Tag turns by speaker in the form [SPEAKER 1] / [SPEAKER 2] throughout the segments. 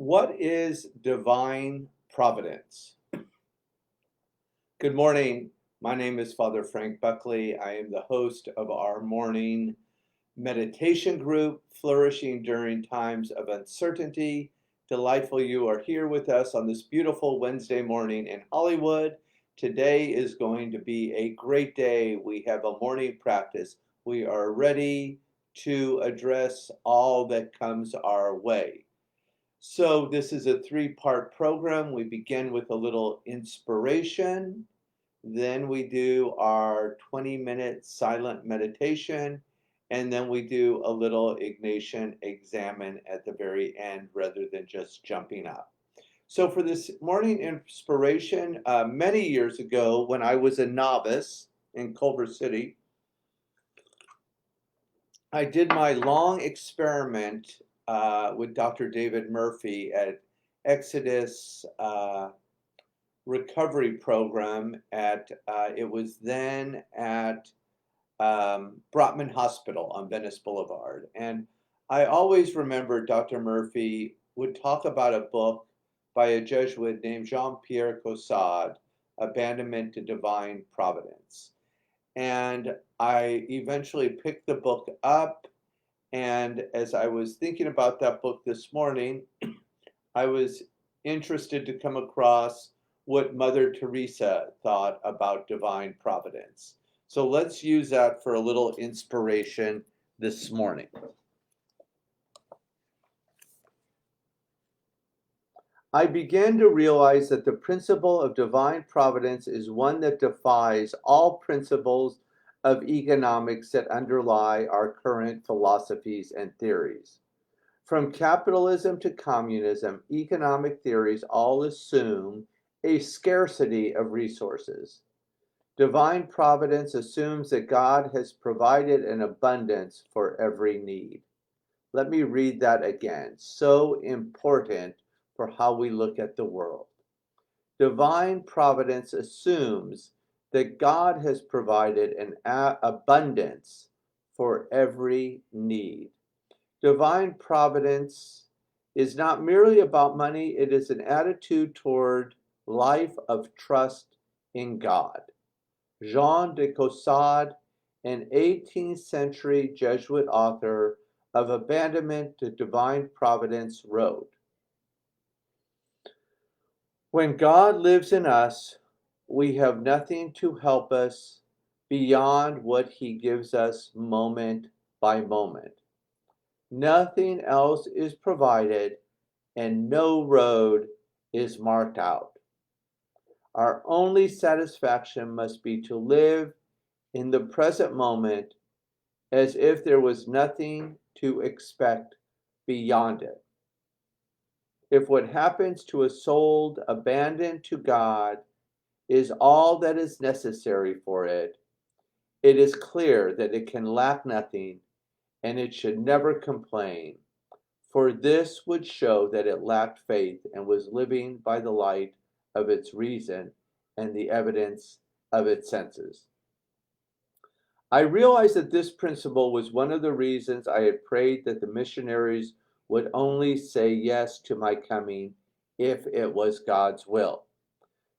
[SPEAKER 1] What is divine providence? Good morning. My name is Father Frank Buckley. I am the host of our morning meditation group, Flourishing During Times of Uncertainty. Delightful you are here with us on this beautiful Wednesday morning in Hollywood. Today is going to be a great day. We have a morning practice. We are ready to address all that comes our way. So this is a three-part program. We begin with a little inspiration. Then we do our 20-minute silent meditation. And then we do a little Ignatian examine at the very end rather than just jumping up. So for this morning inspiration, many years ago when I was a novice in Culver City, I did my long experiment with Dr. David Murphy at Exodus Recovery Program at, it was then at Brotman Hospital on Venice Boulevard. And I always remember Dr. Murphy would talk about a book by a Jesuit named Jean-Pierre Caussade, Abandonment to Divine Providence. And I eventually picked the book up, and as I was thinking about that book this morning, I was interested to come across what Mother Teresa thought about divine providence. So let's use that for a little inspiration this morning. I began to realize that the principle of divine providence is one that defies all principles of economics that underlie our current philosophies and theories. From capitalism to communism, economic theories all assume a scarcity of resources. Divine providence assumes that God has provided an abundance for every need. Let me read that again. So important for how we look at the world. Divine providence assumes that God has provided an abundance for every need. Divine providence is not merely about money, it is an attitude toward life of trust in God. Jean de Caussade, an 18th century Jesuit author of Abandonment to Divine Providence, wrote, "When God lives in us, we have nothing to help us beyond what he gives us moment by moment. Nothing else is provided and no road is marked out. Our only satisfaction must be to live in the present moment as if there was nothing to expect beyond it. If what happens to a soul abandoned to God is all that is necessary for it, it is clear that it can lack nothing, and it should never complain, for this would show that it lacked faith and was living by the light of its reason and the evidence of its senses." I realized that this principle was one of the reasons I had prayed that the missionaries would only say yes to my coming if it was God's will.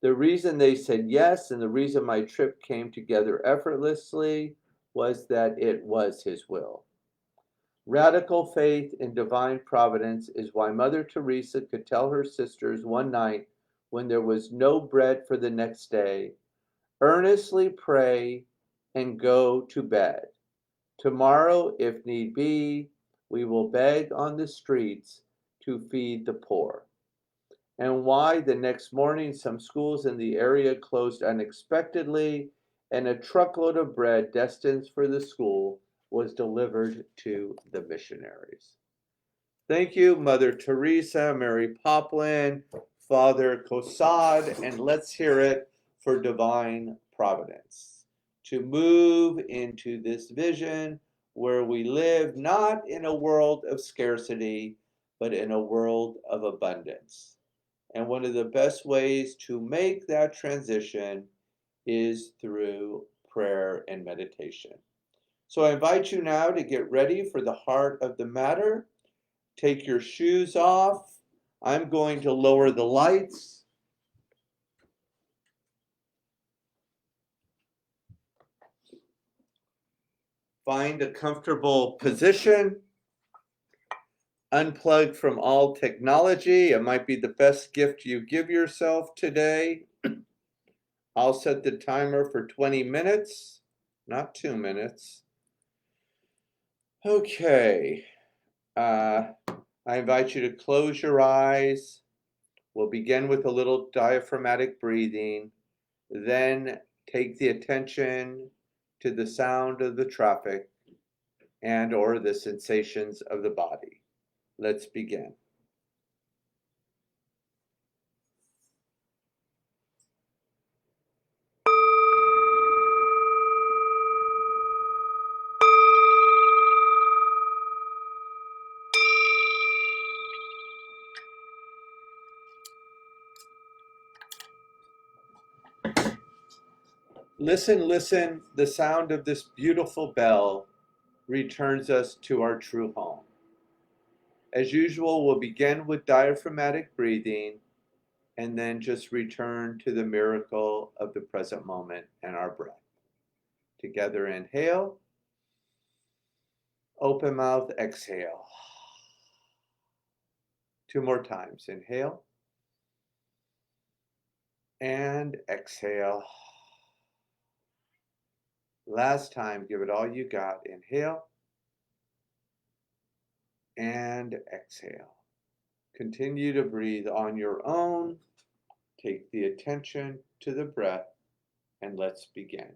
[SPEAKER 1] The reason they said yes and the reason my trip came together effortlessly was that it was his will. Radical faith in divine providence is why Mother Teresa could tell her sisters one night when there was no bread for the next day, "Earnestly pray and go to bed. Tomorrow, if need be, we will beg on the streets to feed the poor." And why the next morning some schools in the area closed unexpectedly and a truckload of bread destined for the school was delivered to the missionaries. Thank you, Mother Teresa, Mary Poplin, Father Caussade, and let's hear it for divine providence. To move into this vision where we live not in a world of scarcity, but in a world of abundance. And one of the best ways to make that transition is through prayer and meditation. So I invite you now to get ready for the heart of the matter. Take your shoes off. I'm going to lower the lights. Find a comfortable position. Unplug from all technology. It might be the best gift you give yourself today. I'll set the timer for 20 minutes, not 2 minutes. Okay. I invite you to close your eyes. We'll begin with a little diaphragmatic breathing. Then take the attention to the sound of the traffic and or the sensations of the body. Let's begin. Listen, listen, the sound of this beautiful bell returns us to our true home. As usual, we'll begin with diaphragmatic breathing and then just return to the miracle of the present moment and our breath. Together, inhale, open mouth, exhale. 2 more times, inhale and exhale. Last time, give it all you got. Inhale and exhale. Continue to breathe on your own. Take the attention to the breath, and let's begin.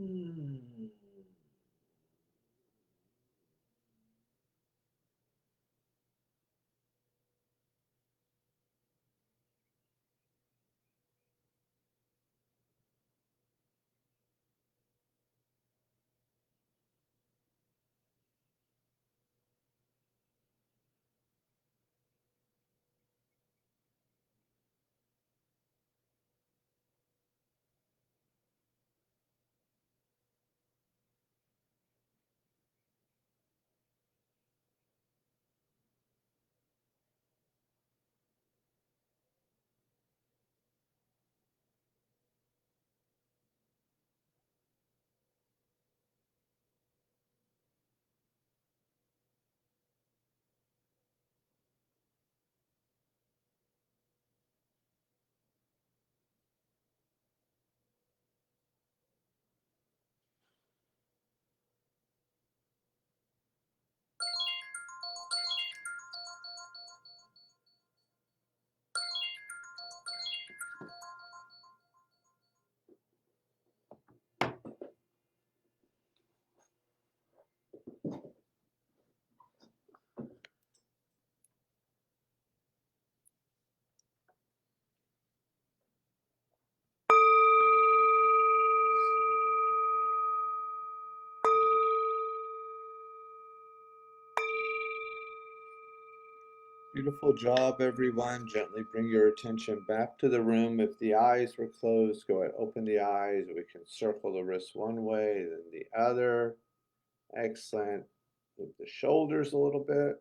[SPEAKER 1] Hmm. Beautiful job, everyone. Gently bring your attention back to the room. If the eyes were closed, go ahead, open the eyes. We can circle the wrists one way, then the other. Excellent. Move the shoulders a little bit.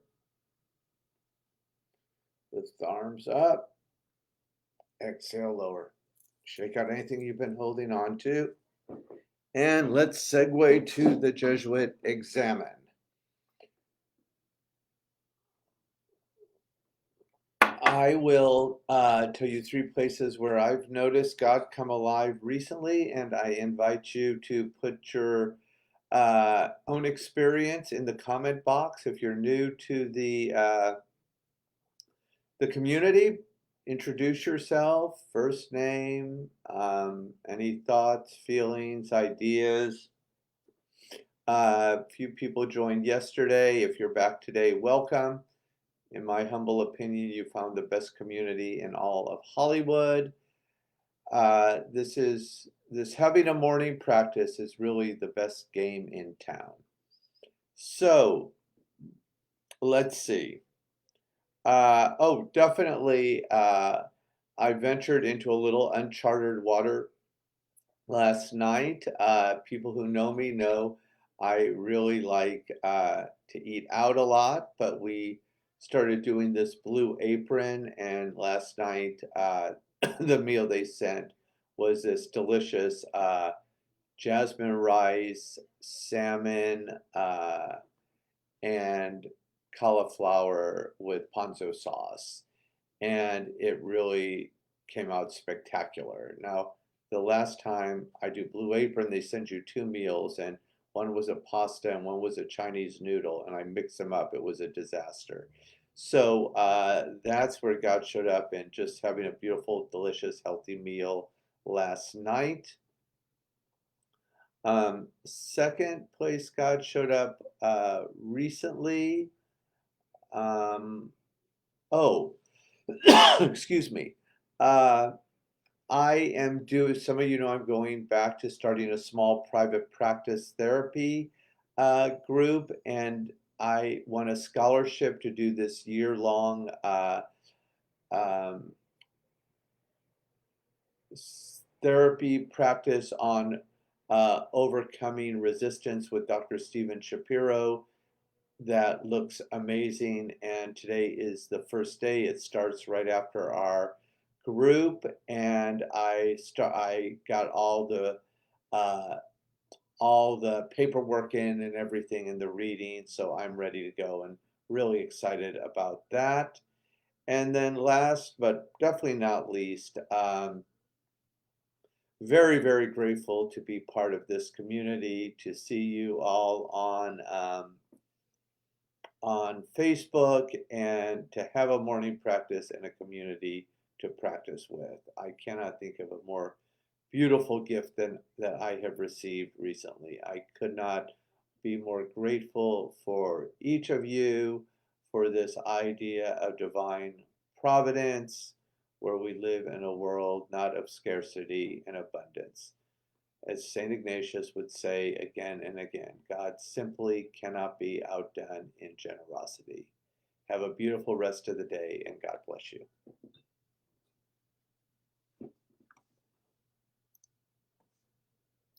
[SPEAKER 1] Lift the arms up. Exhale, lower. Shake out anything you've been holding on to. And let's segue to the Jesuit Examine. I will tell you 3 places where I've noticed God come alive recently, and I invite you to put your own experience in the comment box. If you're new to the community, introduce yourself, first name, any thoughts, feelings, ideas. A few people joined yesterday. If you're back today, welcome. In my humble opinion, you found the best community in all of Hollywood. This having a morning practice is really the best game in town. So let's see. Definitely. I ventured into a little uncharted water last night. People who know me know I really like to eat out a lot, but we started doing this Blue Apron, and last night the meal they sent was this delicious jasmine rice, salmon, and cauliflower with ponzu sauce, and it really came out spectacular. Now, the last time I do Blue Apron, they send you 2 meals, and one was a pasta and one was a Chinese noodle, and I mixed them up. It was a disaster. So that's where God showed up, and just having a beautiful, delicious, healthy meal last night. Second place God showed up recently. Um, oh, excuse me. Uh, I am doing, some of you know, I'm going back to starting a small private practice therapy group, and I won a scholarship to do this year-long um, therapy practice on overcoming resistance with Dr. Stephen Shapiro. That looks amazing, and today is the first day. It starts right after our group, and I got uh, all the paperwork in and everything in the reading, so I'm ready to go and really excited about that. And then last but definitely not least, very grateful to be part of this community, to see you all on Facebook, and to have a morning practice and a community to practice with. I cannot think of a more beautiful gift that I have received recently. I could not be more grateful for each of you, for this idea of divine providence, where we live in a world not of scarcity and abundance. As St. Ignatius would say again and again, God simply cannot be outdone in generosity. Have a beautiful rest of the day, and God bless you.